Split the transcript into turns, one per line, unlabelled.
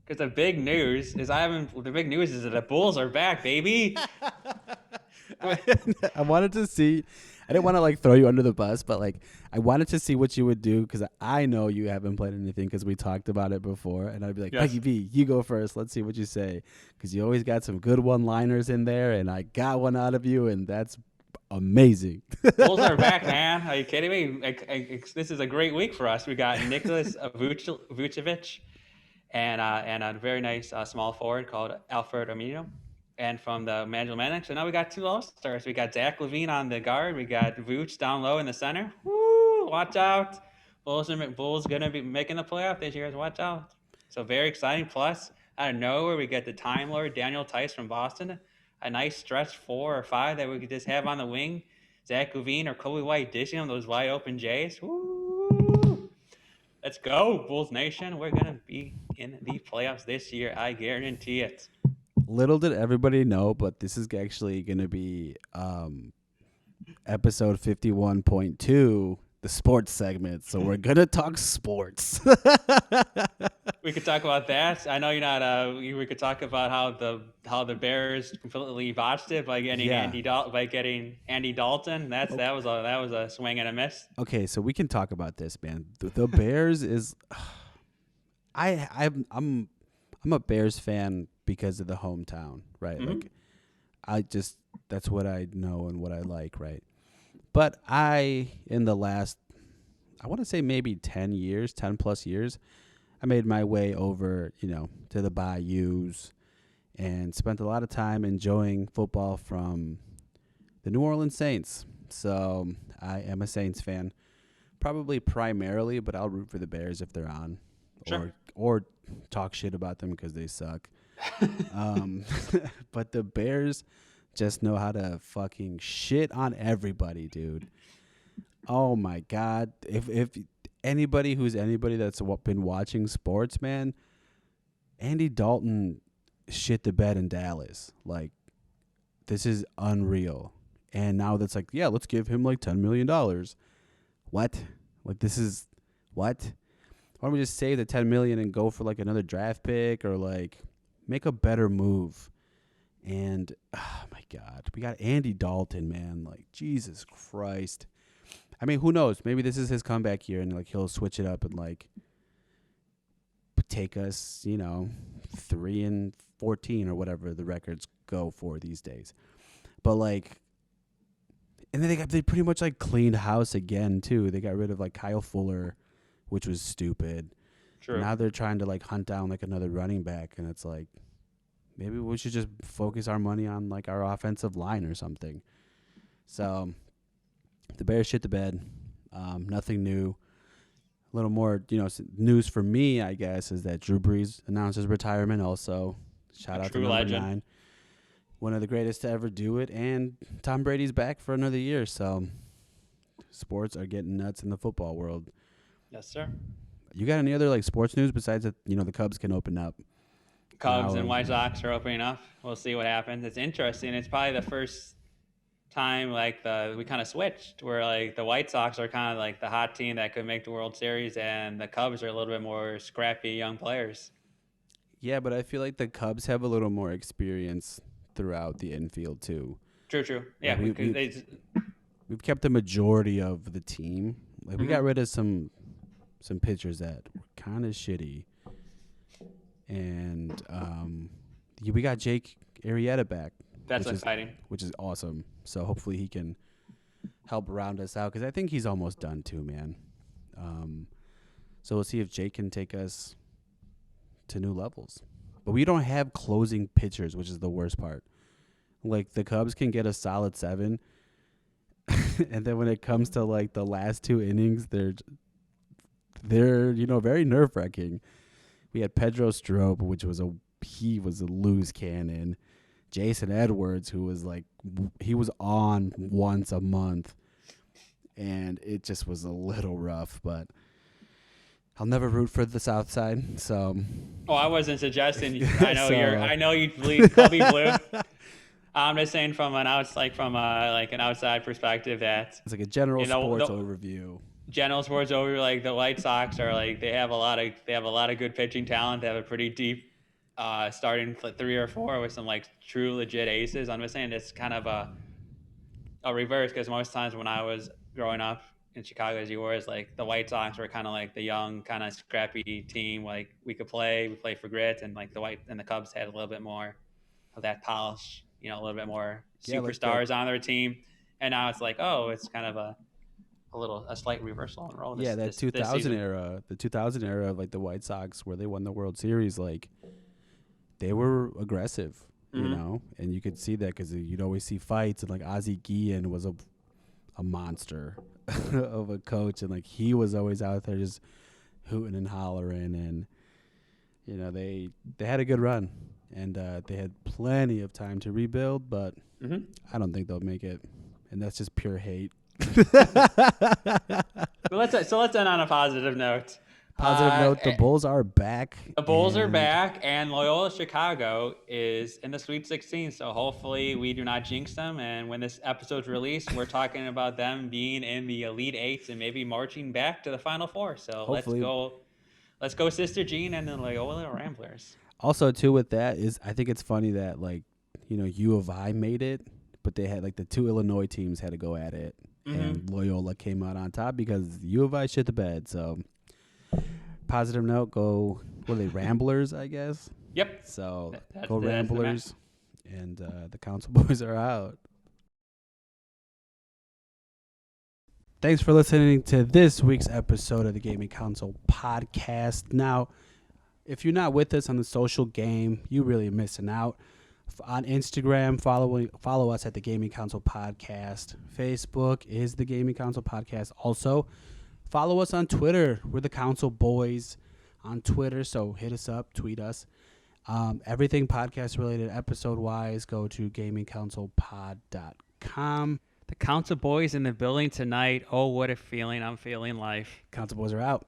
Because the big news is that the Bulls are back, baby.
I, I wanted to see. I didn't want to like throw you under the bus, but like I wanted to see what you would do because I know you haven't played anything because we talked about it before, and I'd be like, Mikey
Yes.
B, you go first. Let's see what you say because you always got some good one-liners in there, and I got one out of you, and that's amazing.
Bulls are back, man. Are you kidding me? This is a great week for us. We got Nicholas Vucevic and a very nice small forward called Alfred Amino. And from the Magic Manic, so now we got two All Stars. We got Zach Levine on the guard. We got Vooch down low in the center. Woo! Watch out. Bulls gonna be making the playoff this year. Watch out. So very exciting. Plus, out of nowhere, we get the Time Lord Daniel Tice from Boston. A nice stretch 4 or 5 that we could just have on the wing. Zach Levine or Kobe White dishing him those wide open Jays. Woo! Let's go, Bulls Nation. We're gonna be in the playoffs this year. I guarantee it.
Little did everybody know, but this is actually going to be episode 51.2, the sports segment. So we're going to talk sports.
We could talk about that. I know you're not. We could talk about how the Bears completely botched it by getting
Yeah.
Andy Dalton. That was a swing and a miss.
Okay, so we can talk about this, man. The Bears is I'm a Bears fan because of the hometown, right?
Mhm.
Like I just that's what I know and what I like, right? But in the last I want to say maybe 10 years, 10 plus years, I made my way over, to the bayous and spent a lot of time enjoying football from the New Orleans Saints. So I am a Saints fan, probably primarily, but I'll root for the Bears if they're on,
Sure.
or talk shit about them because they suck. Um, but the Bears just know how to fucking shit on everybody, dude. Oh my god! If anybody that's been watching sports, man, Andy Dalton shit the bed in Dallas. Like this is unreal. And now that's like, yeah, let's give him like $10 million. What? Like this is what? Why don't we just save the $10 million and go for like another draft pick or like make a better move? And oh my god, we got Andy Dalton, man. Like Jesus Christ. I mean, who knows? Maybe this is his comeback year, and like he'll switch it up and like take us, 3-14 or whatever the records go for these days. But like, and then they pretty much like cleaned house again too. They got rid of like Kyle Fuller, which was stupid.
True.
Now they're trying to like hunt down like another running back, and it's like maybe we should just focus our money on like our offensive line or something. So the Bears shit the bed. Nothing new. A little more, news for me, I guess, is that Drew Brees announced his retirement also. Shout out to
true
number
legend.
9. One of the greatest to ever do it. And Tom Brady's back for another year. So sports are getting nuts in the football world.
Yes, sir.
You got any other like sports news besides that, the Cubs can open up?
Cubs
Now,
and White Sox are opening up. We'll see what happens. It's interesting. It's probably the first time we kind of switched where like the White Sox are kind of like the hot team that could make the World Series, and the Cubs are a little bit more scrappy young players.
Yeah, but I feel like the Cubs have a little more experience throughout the infield too.
True. Yeah,
Like,
they,
we've kept the majority of the team. Like we got rid of some pitchers that were kind of shitty, and we got Jake Arrieta back.
that's exciting.
Which is awesome. So hopefully he can help round us out because I think he's almost done too, man. So we'll see if Jake can take us to new levels. But we don't have closing pitchers, which is the worst part. Like the Cubs can get a solid 7, and then when it comes to like the last 2 innings, they're very nerve wracking. We had Pedro Strop, which was a loose cannon. Jason Edwards, who was like he was on once a month, and it just was a little rough. But I'll never root for the South Side, so.
Oh, I wasn't suggesting. I know you bleed Cubby blue. I'm just saying from an an outside perspective that
It's like a general sports overview.
General sports overview, like the White Sox are like they have a lot of good pitching talent. They have a pretty starting 3 or 4 with some like true legit aces. I'm just saying it's kind of a reverse because most times when I was growing up in Chicago, as you were, is like the White Sox were kind of like the young, kind of scrappy team. Like we play for grit, and like the Cubs had a little bit more of that polish, a little bit more
Yeah, like the
superstars on their team. And now it's like, oh, it's kind of a slight reversal in role
yeah, that
this
2000
season.
era, the 2000 era of like the White Sox where they won the World Series, like they were aggressive,
Mm-hmm.
and you could see that because you'd always see fights, and like Ozzie Guillen was a monster of a coach, and like he was always out there just hooting and hollering, and they had a good run, and they had plenty of time to rebuild, but
Mm-hmm.
I don't think they'll make it, and that's just pure hate.
Let's end on a positive note.
Positive note: the Bulls are back,
The Bulls are
and
back, and Loyola Chicago is in the Sweet 16. So hopefully we do not jinx them. And when this episode's released, we're talking about them being in the Elite Eight and maybe marching back to the Final Four. So
hopefully,
let's go, Sister Jean and the Loyola Ramblers.
also too with that is I think it's funny that like U of I made it, but they had like the two Illinois teams had to go at it,
Mm-hmm.
and Loyola came out on top because U of I shit the bed. So positive note, go what are they Ramblers, I guess.
Yep.
So
That's
go
the
Ramblers, and the Council Boys are out. Thanks for listening to this week's episode of the Gaming Council podcast. Now, if you're not with us on the social game, you really missing out. On Instagram, follow us at the Gaming Council Podcast. Facebook is the Gaming Council Podcast. Also, follow us on Twitter. We're the Council Boys on Twitter, so hit us up, tweet us. Everything podcast related, episode wise, go to gamingcouncilpod.com.
The Council Boys in the building tonight. Oh, what a feeling. I'm feeling life.
Council Boys are out.